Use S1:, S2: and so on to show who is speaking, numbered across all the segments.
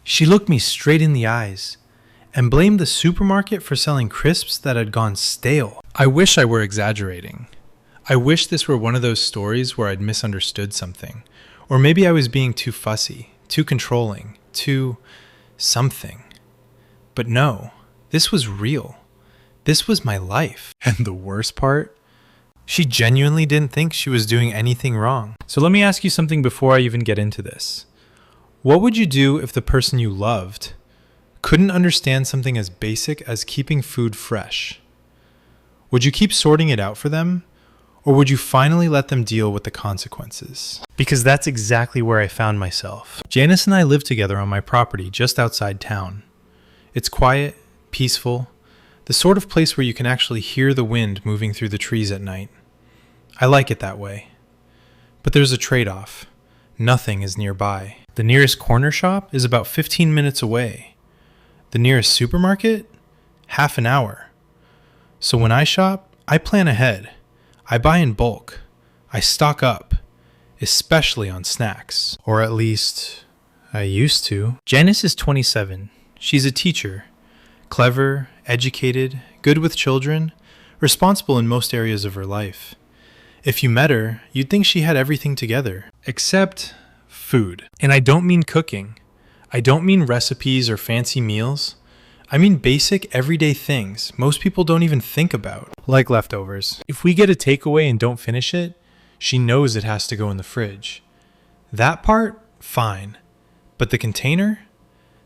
S1: She looked me straight in the eyes and blamed the supermarket for selling crisps that had gone stale. I wish I were exaggerating. I wish this were one of those stories where I'd misunderstood something. Or maybe I was being too fussy, too controlling, too something. But no, this was real. This was my life. And the worst part? She genuinely didn't think she was doing anything wrong. So let me ask you something before I even get into this. What would you do if the person you loved couldn't understand something as basic as keeping food fresh? Would you keep sorting it out for them? Or would you finally let them deal with the consequences? Because that's exactly where I found myself. Janice and I live together on my property just outside town. It's quiet, peaceful, the sort of place where you can actually hear the wind moving through the trees at night. I like it that way. But there's a trade-off. Nothing is nearby. The nearest corner shop is about 15 minutes away. The nearest supermarket? Half an hour. So when I shop, I plan ahead. I buy in bulk. I stock up, especially on snacks. Or at least, I used to. Janice is 27. She's a teacher. Clever, educated, good with children, responsible in most areas of her life. If you met her, you'd think she had everything together. Except food. And I don't mean cooking. I don't mean recipes or fancy meals. I mean basic, everyday things most people don't even think about. Like leftovers. If we get a takeaway and don't finish it, she knows it has to go in the fridge. That part, fine. But the container?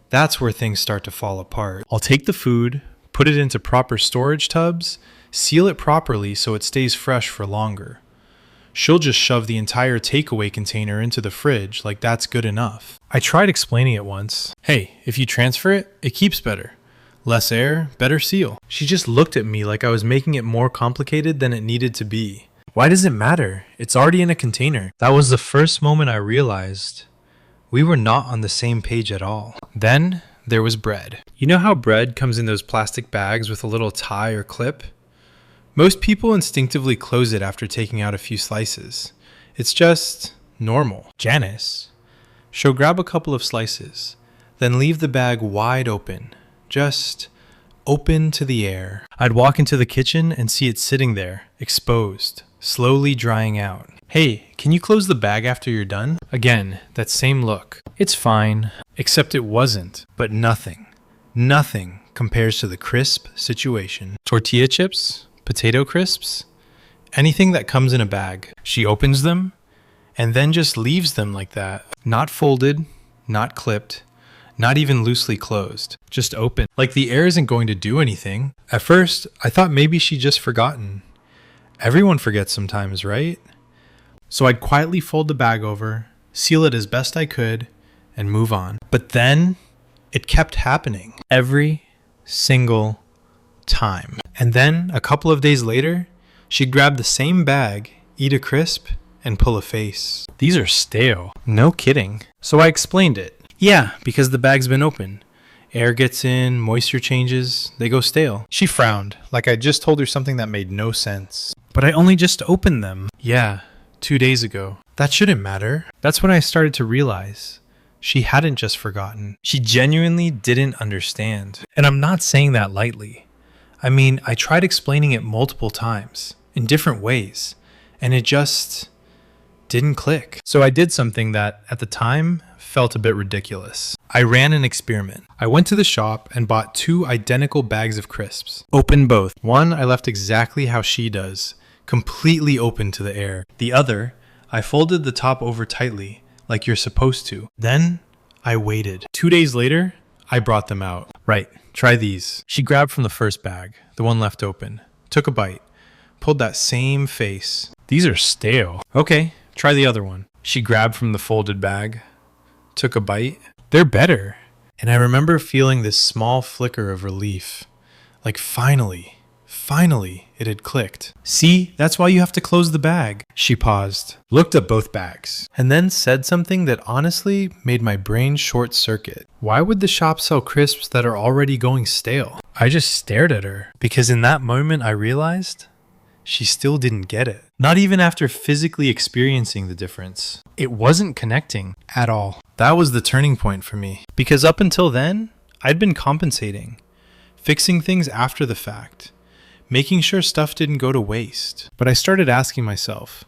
S1: That's where things start to fall apart. I'll take the food, put it into proper storage tubs, seal it properly so it stays fresh for longer. She'll just shove the entire takeaway container into the fridge like that's good enough. I tried explaining it once. Hey, if you transfer it, it keeps better. Less air, better seal. She just looked at me like I was making it more complicated than it needed to be. Why does it matter? It's already in a container. That was the first moment I realized we were not on the same page at all. Then there was bread. You know how bread comes in those plastic bags with a little tie or clip? Most people instinctively close it after taking out a few slices. It's just normal. Janice, she'll grab a couple of slices, then leave the bag wide open, just open to the air. I'd walk into the kitchen and see it sitting there, exposed, slowly drying out. Hey, can you close the bag after you're done? Again, that same look. It's fine, except it wasn't. But nothing compares to the crisp situation. Tortilla chips, potato crisps, anything that comes in a bag. She opens them and then just leaves them like that. Not folded, not clipped, not even loosely closed. Just open. Like the air isn't going to do anything. At first, I thought maybe she'd just forgotten. Everyone forgets sometimes, right? So I'd quietly fold the bag over, seal it as best I could, and move on. But then, it kept happening. Every single time. And then, a couple of days later, she'd grab the same bag, eat a crisp, and pull a face. These are stale. No kidding. So I explained it. Yeah, because the bag's been open. Air gets in, moisture changes, they go stale. She frowned, like I just told her something that made no sense. But I only just opened them. Yeah, 2 days ago. That shouldn't matter. That's when I started to realize she hadn't just forgotten. She genuinely didn't understand. And I'm not saying that lightly. I mean, I tried explaining it multiple times, in different ways, and it just didn't click. So I did something that, at the time, felt a bit ridiculous. I ran an experiment. I went to the shop and bought 2 identical bags of crisps. Opened both. One I left exactly how she does, completely open to the air. The other, I folded the top over tightly, like you're supposed to. Then, I waited. 2 days later, I brought them out. Right, try these. She grabbed from the first bag, the one left open, took a bite, pulled that same face. These are stale. Okay, try the other one. She grabbed from the folded bag, took a bite. They're better. And I remember feeling this small flicker of relief. Like finally, it had clicked. See, that's why you have to close the bag. She paused, looked at both bags, and then said something that honestly made my brain short circuit. Why would the shop sell crisps that are already going stale? I just stared at her, because in that moment I realized she still didn't get it. Not even after physically experiencing the difference. It wasn't connecting at all. That was the turning point for me. Because up until then, I'd been compensating, fixing things after the fact, making sure stuff didn't go to waste. But I started asking myself,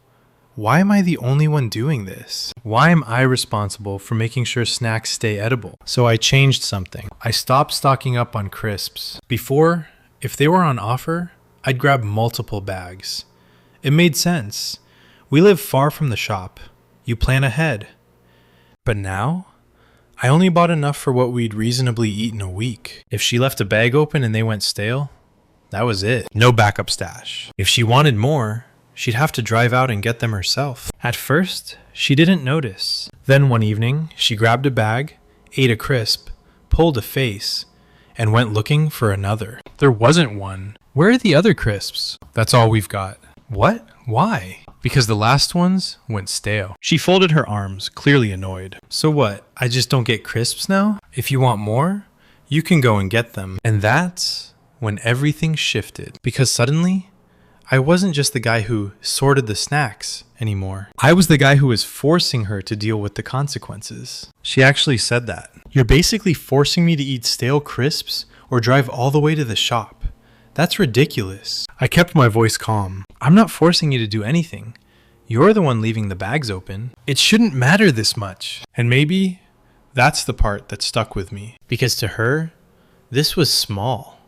S1: why am I the only one doing this? Why am I responsible for making sure snacks stay edible? So I changed something. I stopped stocking up on crisps. Before, if they were on offer, I'd grab multiple bags. It made sense. We live far from the shop. You plan ahead. But now, I only bought enough for what we'd reasonably eat in a week. If she left a bag open and they went stale, that was it. No backup stash. If she wanted more, she'd have to drive out and get them herself. At first, she didn't notice. Then one evening, she grabbed a bag, ate a crisp, pulled a face, and went looking for another. There wasn't one. Where are the other crisps? That's all we've got. What? Why? Because the last ones went stale. She folded her arms, clearly annoyed. So what? I just don't get crisps now? If you want more, you can go and get them. And that's when everything shifted. Because suddenly, I wasn't just the guy who sorted the snacks anymore. I was the guy who was forcing her to deal with the consequences. She actually said that. You're basically forcing me to eat stale crisps or drive all the way to the shop. That's ridiculous. I kept my voice calm. I'm not forcing you to do anything. You're the one leaving the bags open. It shouldn't matter this much. And maybe that's the part that stuck with me. Because to her, this was small,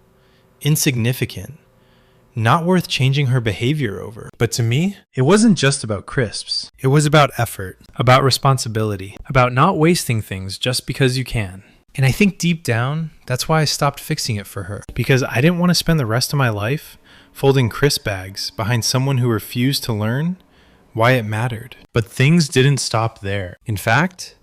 S1: insignificant, not worth changing her behavior over. But to me, it wasn't just about crisps. It was about effort, about responsibility, about not wasting things just because you can. And I think deep down, that's why I stopped fixing it for her. Because I didn't want to spend the rest of my life folding crisp bags behind someone who refused to learn why it mattered. But things didn't stop there. In fact,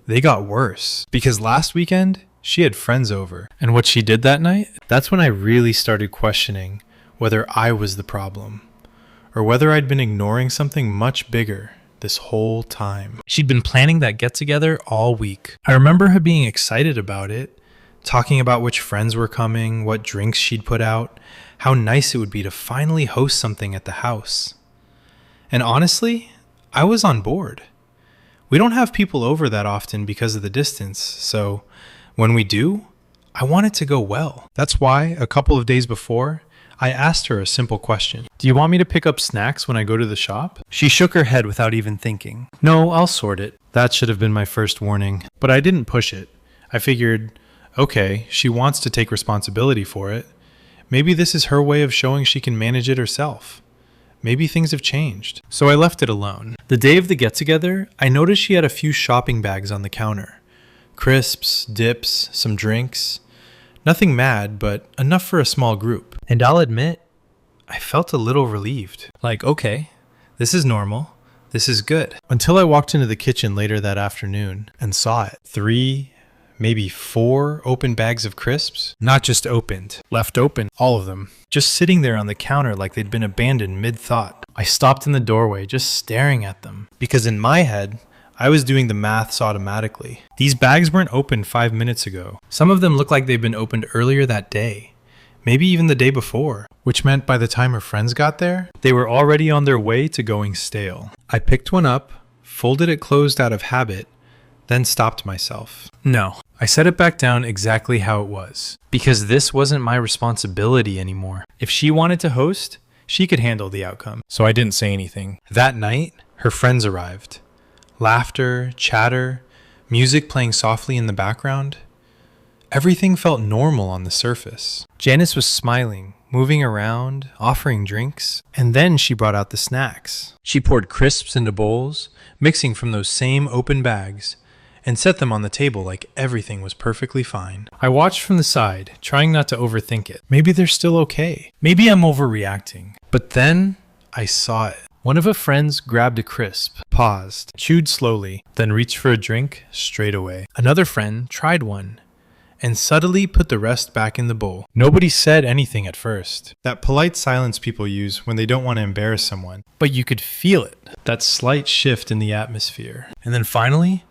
S1: they got worse. Because last weekend, she had friends over. And what she did that night, that's when I really started questioning whether I was the problem, or whether I'd been ignoring something much bigger this whole time. She'd been planning that get-together all week. I remember her being excited about it, talking about which friends were coming, what drinks she'd put out, how nice it would be to finally host something at the house. And honestly, I was on board. We don't have people over that often because of the distance, so when we do, I want it to go well. That's why, a couple of days before, I asked her a simple question. Do you want me to pick up snacks when I go to the shop? She shook her head without even thinking. No, I'll sort it. That should have been my first warning. But I didn't push it. I figured, okay, she wants to take responsibility for it. Maybe this is her way of showing she can manage it herself. Maybe things have changed. So I left it alone. The day of the get-together, I noticed she had a few shopping bags on the counter. Crisps, dips, some drinks. Nothing mad, but enough for a small group. And I'll admit, I felt a little relieved. Like, okay, this is normal. This is good. Until I walked into the kitchen later that afternoon and saw it. 3, maybe 4 open bags of crisps. Not just opened, left open, all of them. Just sitting there on the counter like they'd been abandoned mid-thought. I stopped in the doorway just staring at them. Because in my head, I was doing the maths automatically. These bags weren't opened 5 minutes ago. Some of them look like they've been opened earlier that day. Maybe even the day before. Which meant by the time her friends got there, they were already on their way to going stale. I picked one up, folded it closed out of habit, then stopped myself. No, I set it back down exactly how it was. Because this wasn't my responsibility anymore. If she wanted to host, she could handle the outcome. So I didn't say anything. That night, her friends arrived. Laughter, chatter, music playing softly in the background. Everything felt normal on the surface. Janice was smiling, moving around, offering drinks, and then she brought out the snacks. She poured crisps into bowls, mixing from those same open bags, and set them on the table like everything was perfectly fine. I watched from the side, trying not to overthink it. Maybe they're still okay. Maybe I'm overreacting. But then I saw it. One of her friends grabbed a crisp, paused, chewed slowly, then reached for a drink straight away. Another friend tried one, and subtly put the rest back in the bowl. Nobody said anything at first. That polite silence people use when they don't want to embarrass someone. But you could feel it, that slight shift in the atmosphere. And then finally,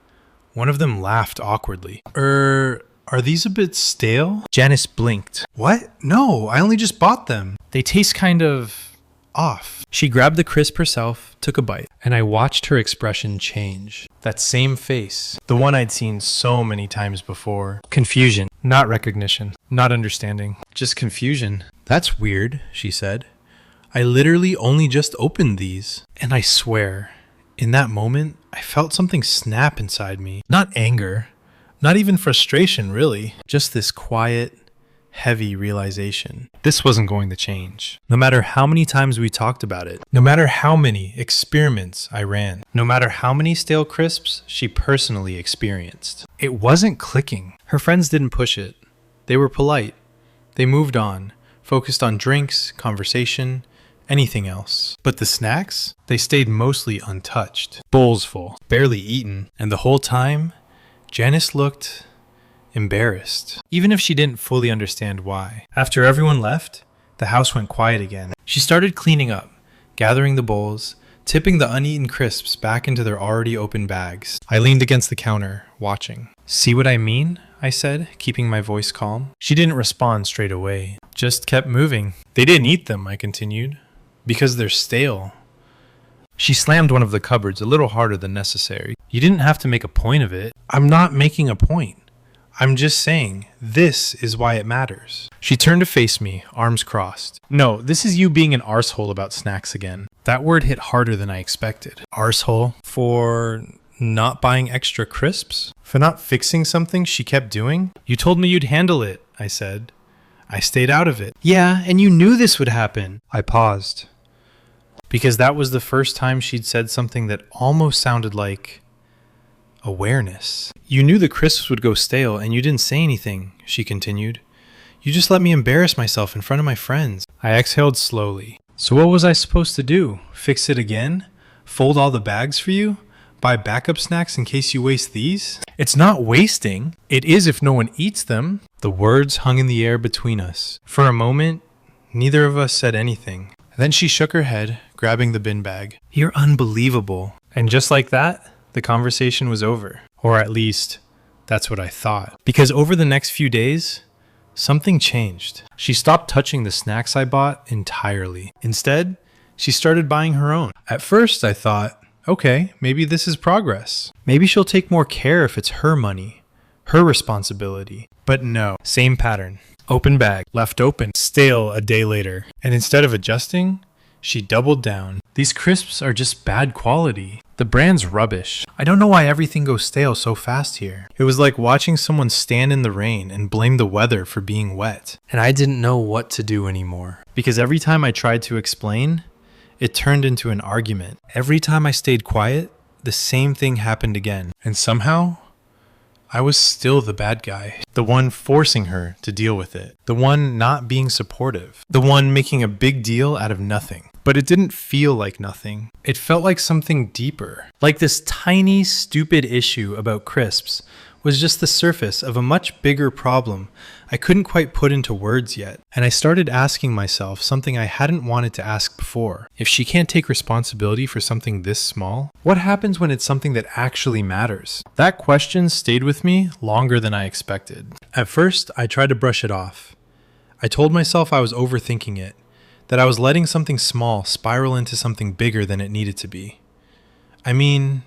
S1: one of them laughed awkwardly. Are these a bit stale? Janice blinked. What? No, I only just bought them. They taste kind of off. She grabbed the crisp herself, took a bite, and I watched her expression change. That same face, the one I'd seen so many times before. Confusion, not recognition, not understanding, just confusion. "That's weird," she said. "I literally only just opened these." And I swear, in that moment, I felt something snap inside me. Not anger, not even frustration, really. Just this quiet, heavy realization. This wasn't going to change. No matter how many times we talked about it, no matter how many experiments I ran, no matter how many stale crisps she personally experienced, it wasn't clicking. Her friends didn't push it. They were polite. They moved on, focused on drinks, conversation, anything else. But the snacks, they stayed mostly untouched. Bowls full, barely eaten. And the whole time, Janice looked embarrassed, even if she didn't fully understand why. After everyone left, the house went quiet again. She started cleaning up, gathering the bowls, tipping the uneaten crisps back into their already open bags. I leaned against the counter, watching. "See what I mean?" I said, keeping my voice calm. She didn't respond straight away, just kept moving. "They didn't eat them," I continued, "because they're stale." She slammed one of the cupboards a little harder than necessary. "You didn't have to make a point of it." "I'm not making a point. I'm just saying, this is why it matters." She turned to face me, arms crossed. "No, this is you being an arsehole about snacks again." That word hit harder than I expected. Arsehole? For not buying extra crisps? For not fixing something she kept doing? "You told me you'd handle it," I said. "I stayed out of it." "Yeah, and you knew this would happen." I paused, because that was the first time she'd said something that almost sounded like awareness. "You knew the crisps would go stale and you didn't say anything," she continued. "You just let me embarrass myself in front of my friends." I exhaled slowly. "So what was I supposed to do? Fix it again? Fold all the bags for you? Buy backup snacks in case you waste these?" "It's not wasting. It is if no one eats them." The words hung in the air between us. For a moment, neither of us said anything. Then she shook her head, grabbing the bin bag. "You're unbelievable." And just like that, the conversation was over. Or at least, that's what I thought. Because over the next few days, something changed. She stopped touching the snacks I bought entirely. Instead, she started buying her own. At first, I thought, okay, maybe this is progress. Maybe she'll take more care if it's her money, her responsibility. But no, same pattern. Open bag, left open, stale a day later. And instead of adjusting, she doubled down. "These crisps are just bad quality. The brand's rubbish. I don't know why everything goes stale so fast here." It was like watching someone stand in the rain and blame the weather for being wet. And I didn't know what to do anymore. Because every time I tried to explain, it turned into an argument. Every time I stayed quiet, the same thing happened again. And somehow, I was still the bad guy. The one forcing her to deal with it. The one not being supportive. The one making a big deal out of nothing. But it didn't feel like nothing. It felt like something deeper. Like this tiny, stupid issue about crisps was just the surface of a much bigger problem I couldn't quite put into words yet. And I started asking myself something I hadn't wanted to ask before. If she can't take responsibility for something this small, what happens when it's something that actually matters? That question stayed with me longer than I expected. At first, I tried to brush it off. I told myself I was overthinking it, that I was letting something small spiral into something bigger than it needed to be. I mean,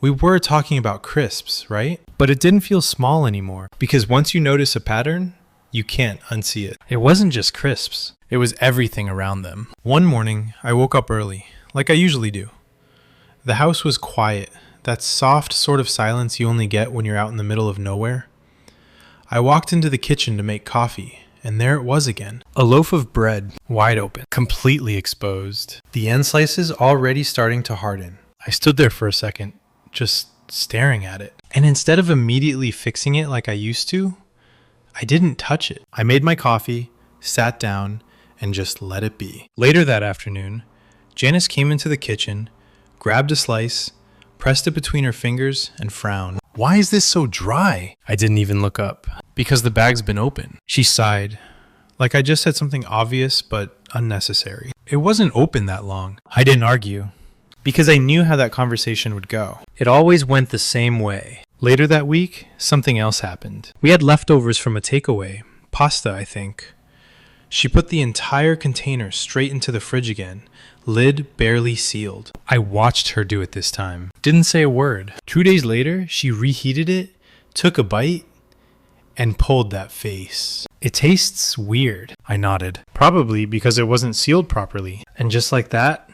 S1: we were talking about crisps, right? But it didn't feel small anymore, because once you notice a pattern, you can't unsee it. It wasn't just crisps. It was everything around them. One morning, I woke up early, like I usually do. The house was quiet, that soft sort of silence you only get when you're out in the middle of nowhere. I walked into the kitchen to make coffee, and there it was again. A loaf of bread, wide open, completely exposed. The end slices already starting to harden. I stood there for a second, just staring at it. And instead of immediately fixing it like I used to, I didn't touch it. I made my coffee, sat down, and just let it be. Later that afternoon, Janice came into the kitchen, grabbed a slice, pressed it between her fingers, and frowned. "Why is this so dry?" I didn't even look up. "Because the bag's been open." She sighed, like I just said something obvious but unnecessary. It wasn't open that long. I didn't argue, because I knew how that conversation would go. It always went the same way. Later that week, something else happened. We had leftovers from a takeaway. Pasta, I think. She put the entire container straight into the fridge again, lid barely sealed. I watched her do it this time. Didn't say a word. 2 days later, she reheated it, took a bite, and pulled that face. It tastes weird, I nodded. Probably because it wasn't sealed properly. And just like that,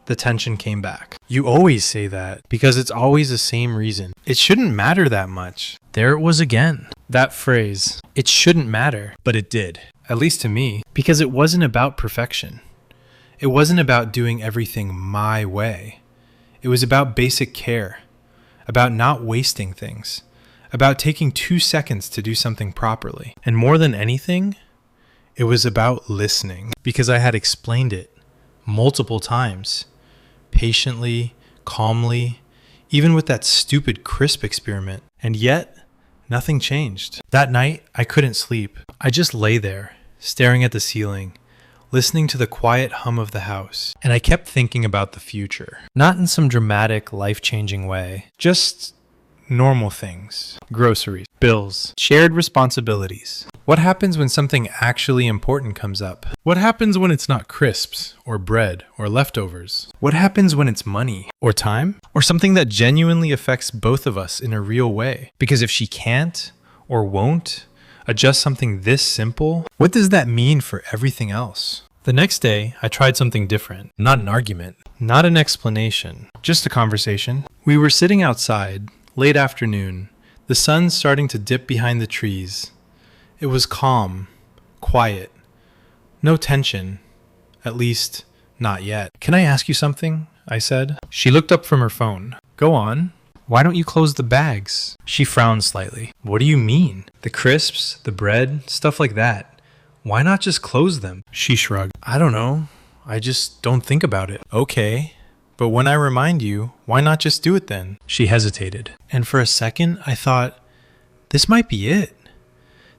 S1: the tension came back. You always say that because it's always the same reason. It shouldn't matter that much. There it was again. That phrase, it shouldn't matter, but it did. At least to me, because it wasn't about perfection. It wasn't about doing everything my way. It was about basic care, about not wasting things, about taking 2 seconds to do something properly. And more than anything, it was about listening, because I had explained it multiple times, patiently, calmly, even with that stupid crisp experiment. And yet, nothing changed. That night, I couldn't sleep. I just lay there, staring at the ceiling, listening to the quiet hum of the house. And I kept thinking about the future. Not in some dramatic, life-changing way. Just normal things. Groceries, bills, shared responsibilities. What happens when something actually important comes up? What happens when it's not crisps, or bread, or leftovers? What happens when it's money, or time, or something that genuinely affects both of us in a real way? Because if she can't, or won't, adjust something this simple, what does that mean for everything else? The next day, I tried something different. Not an argument, not an explanation, just a conversation. We were sitting outside, late afternoon, the sun starting to dip behind the trees. It was calm, quiet, no tension, at least not yet. Can I ask you something? I said. She looked up from her phone. Go on. Why don't you close the bags? She frowned slightly. What do you mean? The crisps, the bread, stuff like that. Why not just close them? She shrugged. I don't know. I just don't think about it. Okay. But when I remind you, why not just do it then? She hesitated. And for a second, I thought, this might be it.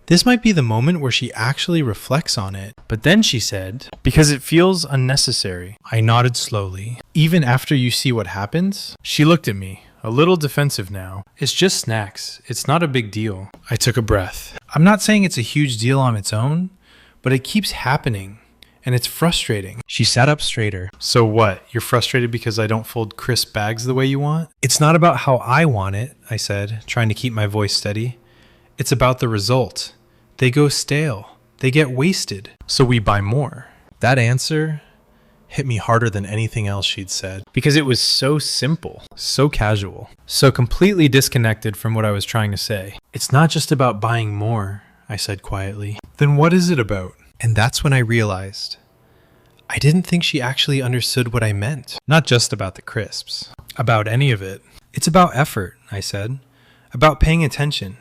S1: This might be the moment where she actually reflects on it. But then she said, because it feels unnecessary. I nodded slowly. Even after you see what happens? She looked at me, a little defensive now. It's just snacks. It's not a big deal. I took a breath. I'm not saying it's a huge deal on its own, but it keeps happening. And it's frustrating. She sat up straighter. So what? You're frustrated because I don't fold crisp bags the way you want? It's not about how I want it, I said, trying to keep my voice steady. It's about the result. They go stale. They get wasted. So we buy more. That answer hit me harder than anything else she'd said. Because it was so simple, so casual, so completely disconnected from what I was trying to say. It's not just about buying more, I said quietly. Then what is it about? And that's when I realized I didn't think she actually understood what I meant. Not just about the crisps. About any of it. It's about effort, I said. About paying attention.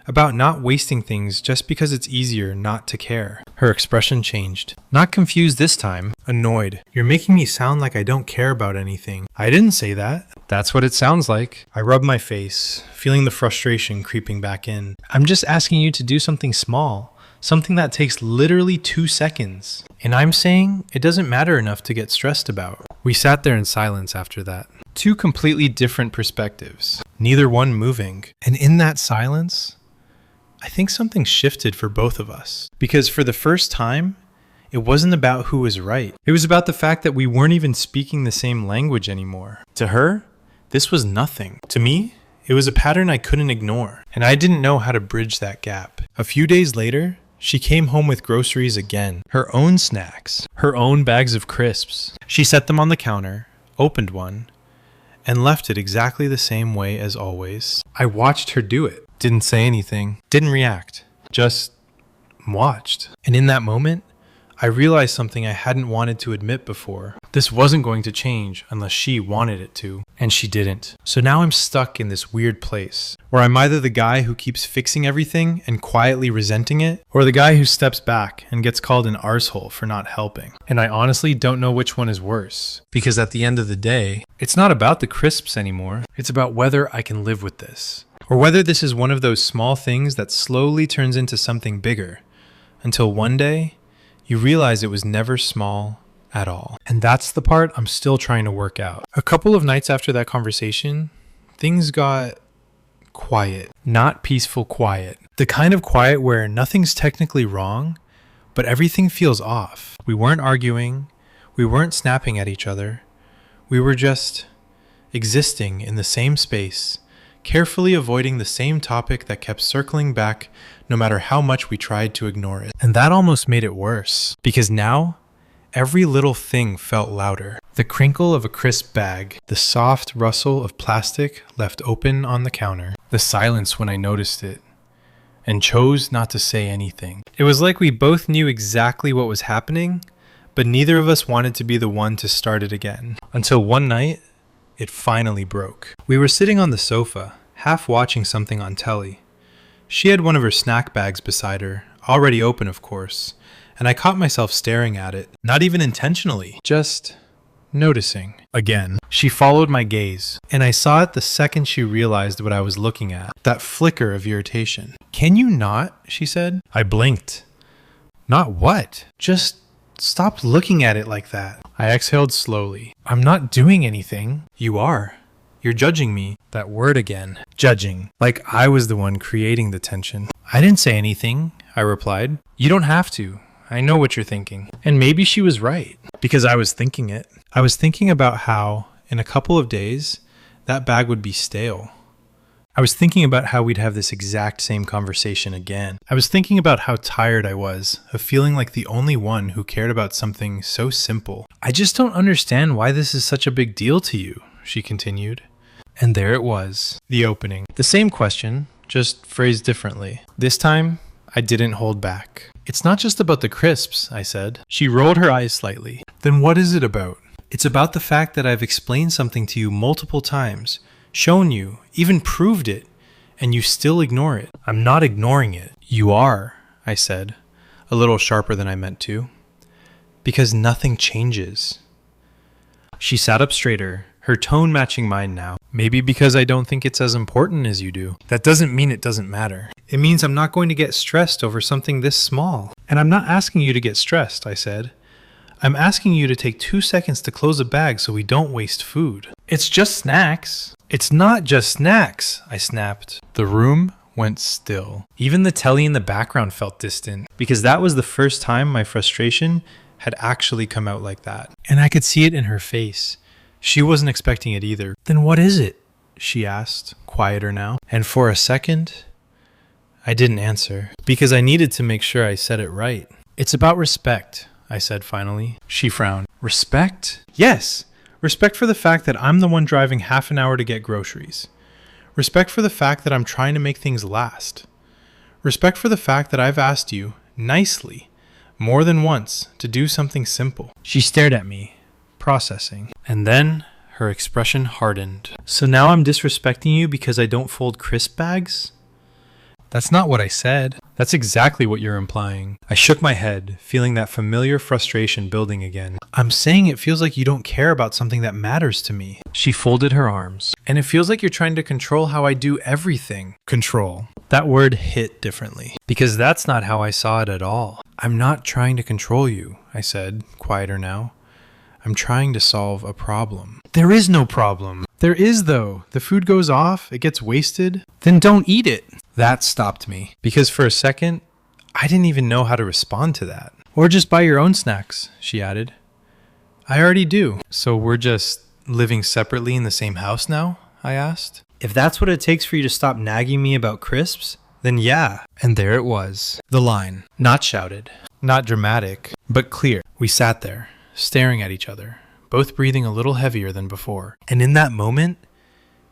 S1: About not wasting things just because it's easier not to care. Her expression changed. Not confused this time. Annoyed. You're making me sound like I don't care about anything. I didn't say that. That's what it sounds like. I rubbed my face, feeling the frustration creeping back in. I'm just asking you to do something small. Something that takes literally 2 seconds. And I'm saying it doesn't matter enough to get stressed about. We sat there in silence after that. 2 completely different perspectives. Neither one moving. And in that silence, I think something shifted for both of us. Because for the first time, it wasn't about who was right. It was about the fact that we weren't even speaking the same language anymore. To her, this was nothing. To me, it was a pattern I couldn't ignore. And I didn't know how to bridge that gap. A few days later, she came home with groceries again, her own snacks, her own bags of crisps. She set them on the counter, opened one, and left it exactly the same way as always. I watched her do it, didn't say anything, didn't react, just watched. And in that moment, I realized something I hadn't wanted to admit before. This wasn't going to change unless she wanted it to, and she didn't. So now I'm stuck in this weird place, where I'm either the guy who keeps fixing everything and quietly resenting it, or the guy who steps back and gets called an arsehole for not helping. And I honestly don't know which one is worse, because at the end of the day, it's not about the crisps anymore. It's about whether I can live with this, or whether this is one of those small things that slowly turns into something bigger, until one day, you realize it was never small at all. And that's the part I'm still trying to work out. A couple of nights after that conversation, things got quiet. Not peaceful quiet. The kind of quiet where nothing's technically wrong, but everything feels off. We weren't arguing. We weren't snapping at each other. We were just existing in the same space, carefully avoiding the same topic that kept circling back no matter how much we tried to ignore it. And that almost made it worse, because now every little thing felt louder. The crinkle of a crisp bag, the soft rustle of plastic left open on the counter, the silence when I noticed it and chose not to say anything. It was like we both knew exactly what was happening, but neither of us wanted to be the one to start it again. Until one night, it finally broke. We were sitting on the sofa, half watching something on telly. She had one of her snack bags beside her, already open of course, and I caught myself staring at it, not even intentionally, just noticing. Again, she followed my gaze, and I saw it the second she realized what I was looking at, that flicker of irritation. "Can you not?" she said. I blinked. "Not what?" "Just stop looking at it like that." I exhaled slowly. "I'm not doing anything." "You are. You're judging me." That word again. Judging. Like I was the one creating the tension. "I didn't say anything," I replied. "You don't have to. I know what you're thinking." And maybe she was right, because I was thinking it. I was thinking about how, in a couple of days, that bag would be stale. I was thinking about how we'd have this exact same conversation again. I was thinking about how tired I was of feeling like the only one who cared about something so simple. "I just don't understand why this is such a big deal to you," she continued. And there it was, the opening. The same question, just phrased differently. This time, I didn't hold back. "It's not just about the crisps," I said. She rolled her eyes slightly. "Then what is it about?" "It's about the fact that I've explained something to you multiple times, shown you, even proved it, and you still ignore it." "I'm not ignoring it." "You are," I said, a little sharper than I meant to. "Because nothing changes." She sat up straighter, her tone matching mine now. "Maybe because I don't think it's as important as you do. That doesn't mean it doesn't matter. It means I'm not going to get stressed over something this small." "And I'm not asking you to get stressed," I said. "I'm asking you to take 2 seconds to close a bag so we don't waste food." "It's just snacks." "It's not just snacks," I snapped. The room went still. Even the telly in the background felt distant, because that was the first time my frustration had actually come out like that. And I could see it in her face. She wasn't expecting it either. "Then what is it?" she asked, quieter now. And for a second, I didn't answer, because I needed to make sure I said it right. "It's about respect," I said finally. She frowned. "Respect?" "Yes. Respect for the fact that I'm the one driving half an hour to get groceries. Respect for the fact that I'm trying to make things last. Respect for the fact that I've asked you, nicely, more than once, to do something simple." She stared at me, processing. And then her expression hardened. "So now I'm disrespecting you because I don't fold crisp bags?" "That's not what I said." "That's exactly what you're implying." I shook my head, feeling that familiar frustration building again. "I'm saying it feels like you don't care about something that matters to me." She folded her arms. "And it feels like you're trying to control how I do everything." Control. That word hit differently, because that's not how I saw it at all. "I'm not trying to control you," I said, quieter now. "I'm trying to solve a problem." "There is no problem." "There is, though. The food goes off, it gets wasted. Then don't eat it." That stopped me, because for a second, I didn't even know how to respond to that. "Or just buy your own snacks," she added. "I already do." "So we're just living separately in the same house now?" I asked. "If that's what it takes for you to stop nagging me about crisps, then yeah." And there it was. The line. Not shouted, not dramatic, but clear. We sat there, staring at each other, both breathing a little heavier than before. And in that moment,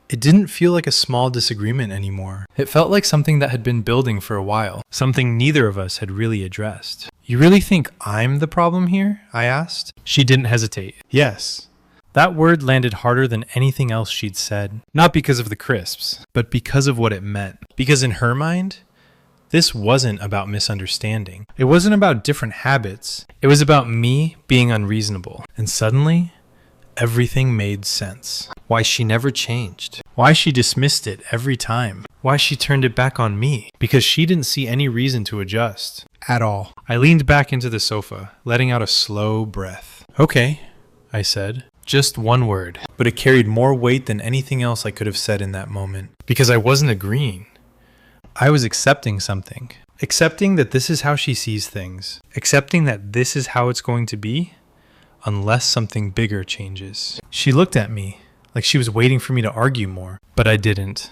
S1: it didn't feel like a small disagreement anymore. It felt like something that had been building for a while, something neither of us had really addressed. "You really think I'm the problem here?" I asked. She didn't hesitate. "Yes." That word landed harder than anything else she'd said. Not because of the crisps, but because of what it meant. Because in her mind, this wasn't about misunderstanding. It wasn't about different habits. It was about me being unreasonable. And suddenly, everything made sense. Why she never changed. Why she dismissed it every time. Why she turned it back on me. Because she didn't see any reason to adjust. At all. I leaned back into the sofa, letting out a slow breath. "Okay," I said. Just one word. But it carried more weight than anything else I could have said in that moment. Because I wasn't agreeing. I was accepting something. Accepting that this is how she sees things. Accepting that this is how it's going to be, unless something bigger changes. She looked at me like she was waiting for me to argue more, but I didn't.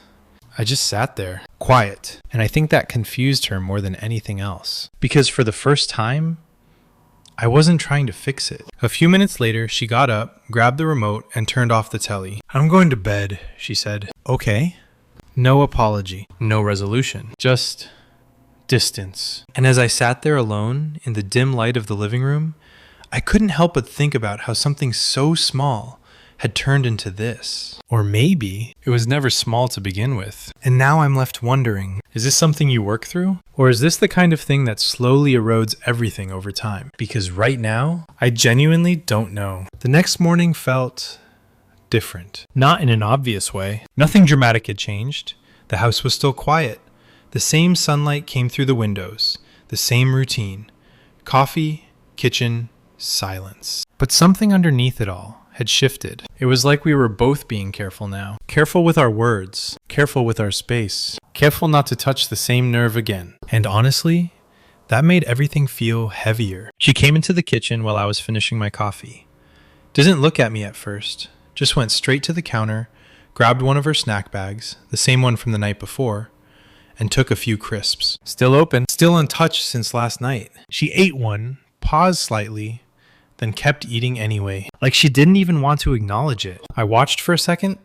S1: I just sat there, quiet, and I think that confused her more than anything else. Because for the first time, I wasn't trying to fix it. A few minutes later, she got up, grabbed the remote, and turned off the telly. "I'm going to bed," she said. "Okay." No apology, no resolution, just distance. And as I sat there alone in the dim light of the living room, I couldn't help but think about how something so small had turned into this. Or maybe it was never small to begin with. And now I'm left wondering, is this something you work through? Or is this the kind of thing that slowly erodes everything over time? Because right now, I genuinely don't know. The next morning felt different. Not in an obvious way. Nothing dramatic had changed. The house was still quiet. The same sunlight came through the windows. The same routine. Coffee, kitchen, silence. But something underneath it all had shifted. It was like we were both being careful now. Careful with our words. Careful with our space. Careful not to touch the same nerve again. And honestly, that made everything feel heavier. She came into the kitchen while I was finishing my coffee. Didn't look at me at first. Just went straight to the counter, grabbed one of her snack bags, the same one from the night before, and took a few crisps. Still open, still untouched since last night. She ate one, paused slightly, then kept eating anyway, like she didn't even want to acknowledge it. I watched for a second,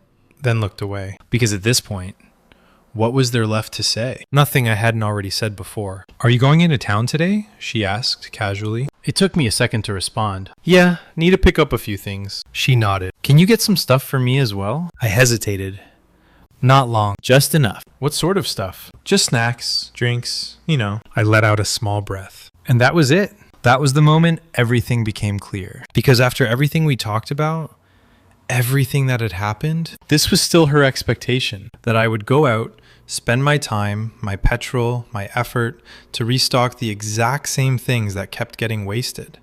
S1: then looked away. Because at this point, what was there left to say? Nothing I hadn't already said before. "Are you going into town today?" she asked casually. It took me a second to respond. "Yeah, need to pick up a few things." She nodded. "Can you get some stuff for me as well?" I hesitated. "Not long, just enough." "What sort of stuff?" "Just snacks, drinks, you know." I let out a small breath. And that was it. That was the moment everything became clear. Because after everything we talked about, everything that had happened, this was still her expectation. That I would go out, spend my time, my petrol, my effort to restock the exact same things that kept getting wasted.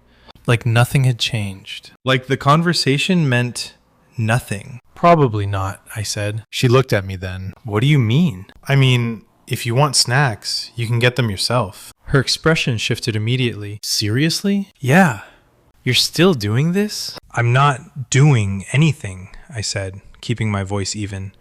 S1: Like nothing had changed. Like the conversation meant nothing. "Probably not," I said. She looked at me then. "What do you mean?" "I mean, if you want snacks, you can get them yourself." Her expression shifted immediately. "Seriously?" "Yeah." "You're still doing this?" "I'm not doing anything," I said, keeping my voice even.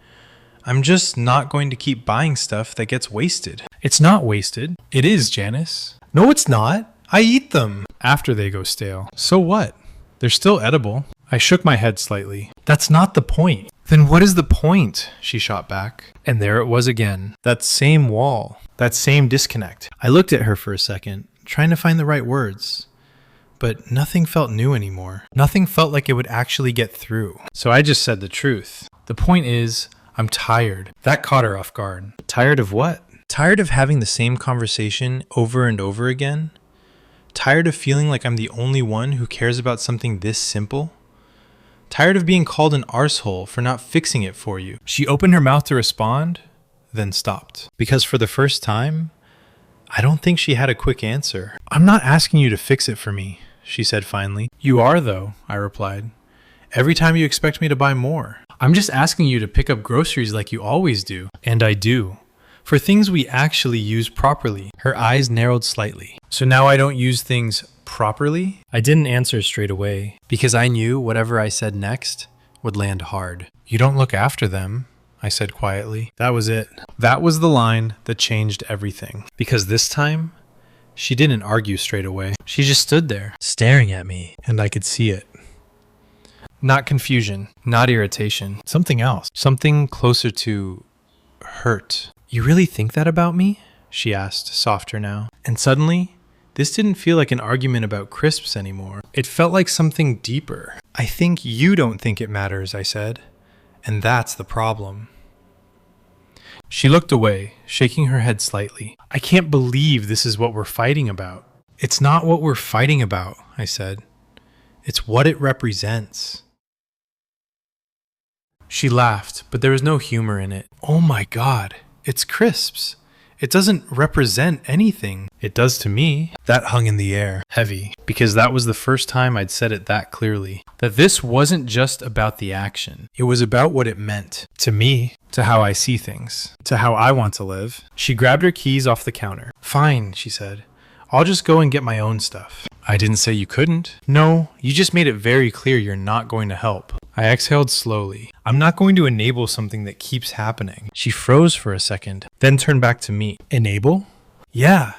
S1: "I'm just not going to keep buying stuff that gets wasted." "It's not wasted." "It is, Janice." "No, it's not. I eat them after they go stale." "So what? They're still edible." I shook my head slightly. "That's not the point." "Then what is the point?" she shot back. And there it was again. That same wall. That same disconnect. I looked at her for a second, trying to find the right words. But nothing felt new anymore. Nothing felt like it would actually get through. So I just said the truth. "The point is, I'm tired." That caught her off guard. "Tired of what?" "Tired of having the same conversation over and over again. Tired of feeling like I'm the only one who cares about something this simple. Tired of being called an arsehole for not fixing it for you." She opened her mouth to respond, then stopped. Because for the first time, I don't think she had a quick answer. "I'm not asking you to fix it for me," she said finally. "You are, though," I replied. "Every time you expect me to buy more." "I'm just asking you to pick up groceries like you always do." "And I do. For things we actually use properly." Her eyes narrowed slightly. "So now I don't use things properly?" I didn't answer straight away, because I knew whatever I said next would land hard. "You don't look after them," I said quietly. That was it. That was the line that changed everything. Because this time, she didn't argue straight away. She just stood there, staring at me, and I could see it. Not confusion, not irritation, something else. Something closer to hurt. "You really think that about me?" she asked, softer now. And suddenly, this didn't feel like an argument about crisps anymore. It felt like something deeper. "I think you don't think it matters," I said. "And that's the problem." She looked away, shaking her head slightly. "I can't believe this is what we're fighting about." "It's not what we're fighting about," I said. "It's what it represents." She laughed, but there was no humor in it. "Oh my God, it's crisps. It doesn't represent anything." "It does to me." That hung in the air, heavy, because that was the first time I'd said it that clearly. That this wasn't just about the action. It was about what it meant. To me, to how I see things, to how I want to live. She grabbed her keys off the counter. Fine, she said. I'll just go and get my own stuff. I didn't say you couldn't. No, you just made it very clear you're not going to help. I exhaled slowly. I'm not going to enable something that keeps happening. She froze for a second, then turned back to me. Enable? Yeah.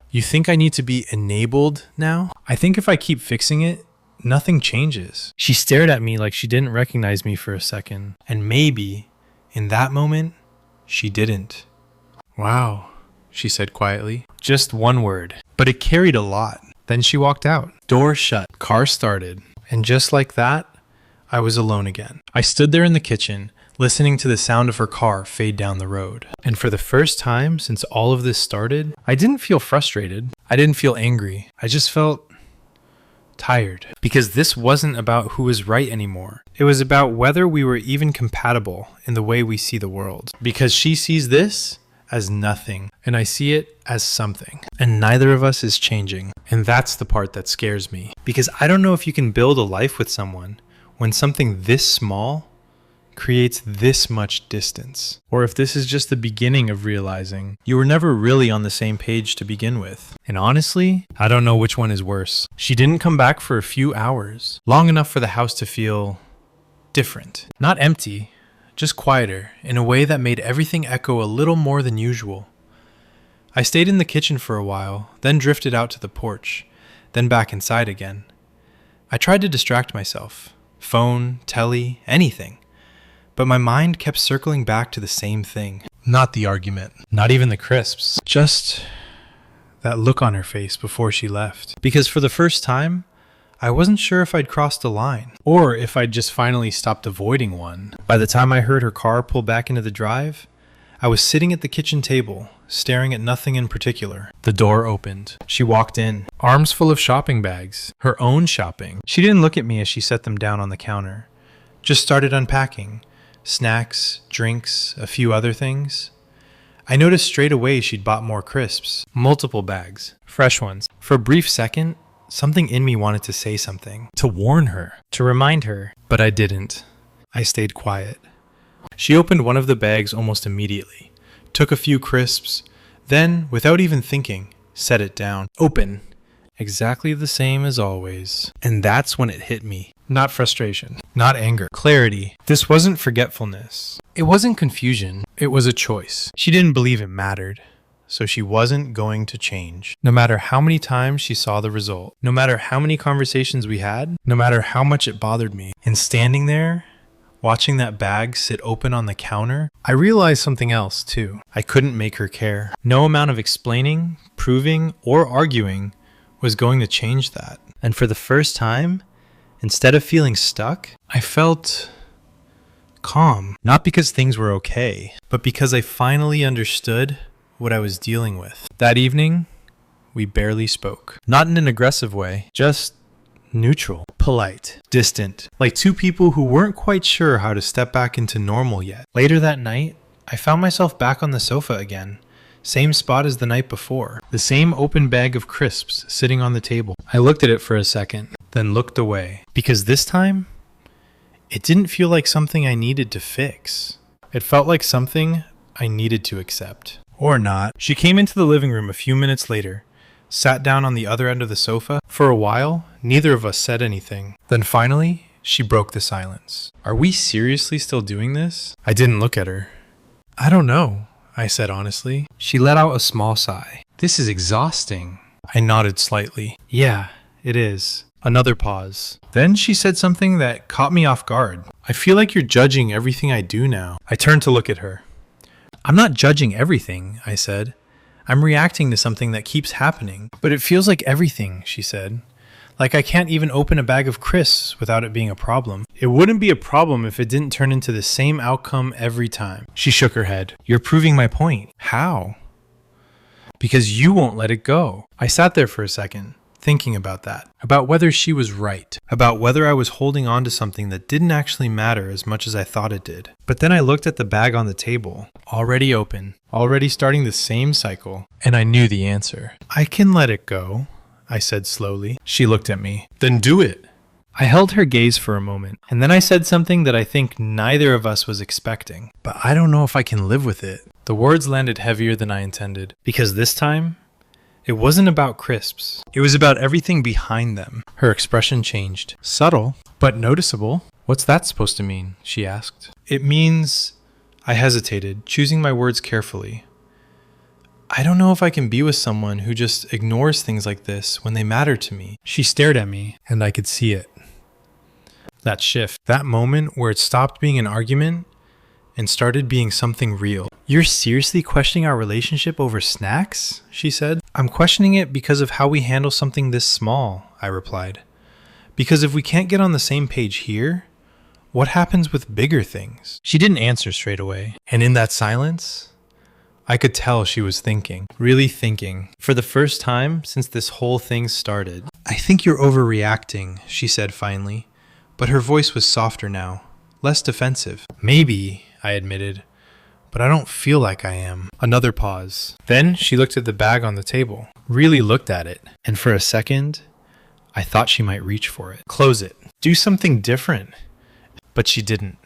S1: You think I need to be enabled now? I think if I keep fixing it, nothing changes. She stared at me like she didn't recognize me for a second. And maybe, in that moment, she didn't. Wow, she said quietly. Just one word. But it carried a lot. Then she walked out. Door shut. Car started. And just like that, I was alone again. I stood there in the kitchen, listening to the sound of her car fade down the road. And for the first time since all of this started, I didn't feel frustrated. I didn't feel angry. I just felt tired. Because this wasn't about who was right anymore. It was about whether we were even compatible in the way we see the world. Because she sees this as nothing, and I see it as something. And neither of us is changing. And that's the part that scares me. Because I don't know if you can build a life with someone when something this small creates this much distance. Or if this is just the beginning of realizing you were never really on the same page to begin with. And honestly, I don't know which one is worse. She didn't come back for a few hours, long enough for the house to feel different. Not empty, just quieter, in a way that made everything echo a little more than usual. I stayed in the kitchen for a while, then drifted out to the porch, then back inside again. I tried to distract myself. Phone, telly, anything. But my mind kept circling back to the same thing. Not the argument. Not even the crisps. Just that look on her face before she left. Because for the first time, I wasn't sure if I'd crossed a line. Or if I'd just finally stopped avoiding one. By the time I heard her car pull back into the drive, I was sitting at the kitchen table, staring at nothing in particular. The door opened. She walked in, arms full of shopping bags, her own shopping. She didn't look at me as she set them down on the counter. Just started unpacking. Snacks, drinks, a few other things. I noticed straight away she'd bought more crisps. Multiple bags. Fresh ones. For a brief second, something in me wanted to say something. To warn her. To remind her. But I didn't. I stayed quiet. She opened one of the bags almost immediately. Took a few crisps. Then, without even thinking, set it down. Open. Exactly the same as always. And that's when it hit me. Not frustration. Not anger. Clarity. This wasn't forgetfulness. It wasn't confusion. It was a choice. She didn't believe it mattered. So she wasn't going to change. No matter how many times she saw the result. No matter how many conversations we had. No matter how much it bothered me. And standing there, watching that bag sit open on the counter, I realized something else too. I couldn't make her care. No amount of explaining, proving, or arguing was going to change that. And for the first time, instead of feeling stuck, I felt calm. Not because things were okay, but because I finally understood what I was dealing with. That evening, we barely spoke. Not in an aggressive way, just neutral, polite, distant, like two people who weren't quite sure how to step back into normal yet. Later that night, I found myself back on the sofa again. Same spot as the night before. The same open bag of crisps sitting on the table. I looked at it for a second, then looked away. Because this time, it didn't feel like something I needed to fix. It felt like something I needed to accept. Or not. She came into the living room a few minutes later, sat down on the other end of the sofa. For a while, neither of us said anything. Then finally, she broke the silence. Are we seriously still doing this? I didn't look at her. I don't know, I said honestly. She let out a small sigh. This is exhausting. I nodded slightly. Yeah, it is. Another pause. Then she said something that caught me off guard. I feel like you're judging everything I do now. I turned to look at her. I'm not judging everything, I said. I'm reacting to something that keeps happening. But it feels like everything, she said. Like I can't even open a bag of crisps without it being a problem. It wouldn't be a problem if it didn't turn into the same outcome every time. She shook her head. You're proving my point. How? Because you won't let it go. I sat there for a second, thinking about that. About whether she was right. About whether I was holding on to something that didn't actually matter as much as I thought it did. But then I looked at the bag on the table. Already open. Already starting the same cycle. And I knew the answer. I can let it go, I said slowly. She looked at me. Then do it. I held her gaze for a moment, and then I said something that I think neither of us was expecting. But I don't know if I can live with it. The words landed heavier than I intended, because this time, it wasn't about crisps. It was about everything behind them. Her expression changed. Subtle, but noticeable. What's that supposed to mean? She asked. It means... I hesitated, choosing my words carefully. I don't know if I can be with someone who just ignores things like this when they matter to me. She stared at me, and I could see it. That shift, that moment where it stopped being an argument and started being something real. You're seriously questioning our relationship over snacks? She said. I'm questioning it because of how we handle something this small, I replied. Because if we can't get on the same page here, what happens with bigger things? She didn't answer straight away. And in that silence, I could tell she was thinking, really thinking, for the first time since this whole thing started. I think you're overreacting, she said finally, but her voice was softer now, less defensive. Maybe, I admitted, but I don't feel like I am. Another pause. Then she looked at the bag on the table, really looked at it, and for a second, I thought she might reach for it. Close it. Do something different. But she didn't.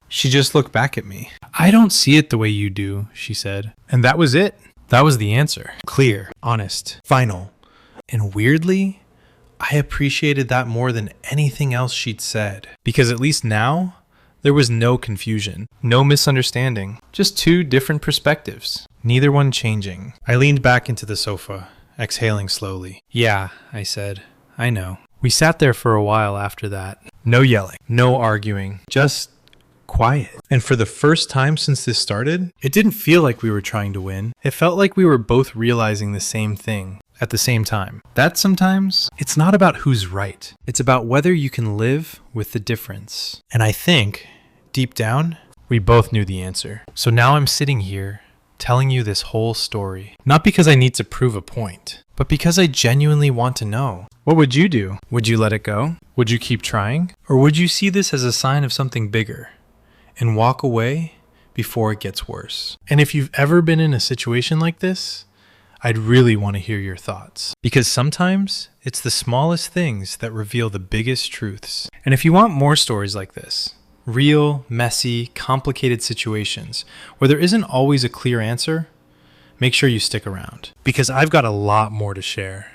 S1: She just looked back at me. I don't see it the way you do, she said. And that was it. That was the answer. Clear, honest, final. And weirdly, I appreciated that more than anything else she'd said. Because at least now, there was no confusion, no misunderstanding, just two different perspectives, neither one changing. I leaned back into the sofa, exhaling slowly. Yeah, I said, I know. We sat there for a while after that. No yelling, no arguing, just quiet. And for the first time since this started, it didn't feel like we were trying to win. It felt like we were both realizing the same thing at the same time. That sometimes, it's not about who's right. It's about whether you can live with the difference. And I think, deep down, we both knew the answer. So now I'm sitting here, telling you this whole story. Not because I need to prove a point, but because I genuinely want to know. What would you do? Would you let it go? Would you keep trying? Or would you see this as a sign of something bigger and walk away before it gets worse? And if you've ever been in a situation like this, I'd really want to hear your thoughts. Because sometimes it's the smallest things that reveal the biggest truths. And if you want more stories like this, real, messy, complicated situations where there isn't always a clear answer, make sure you stick around. Because I've got a lot more to share.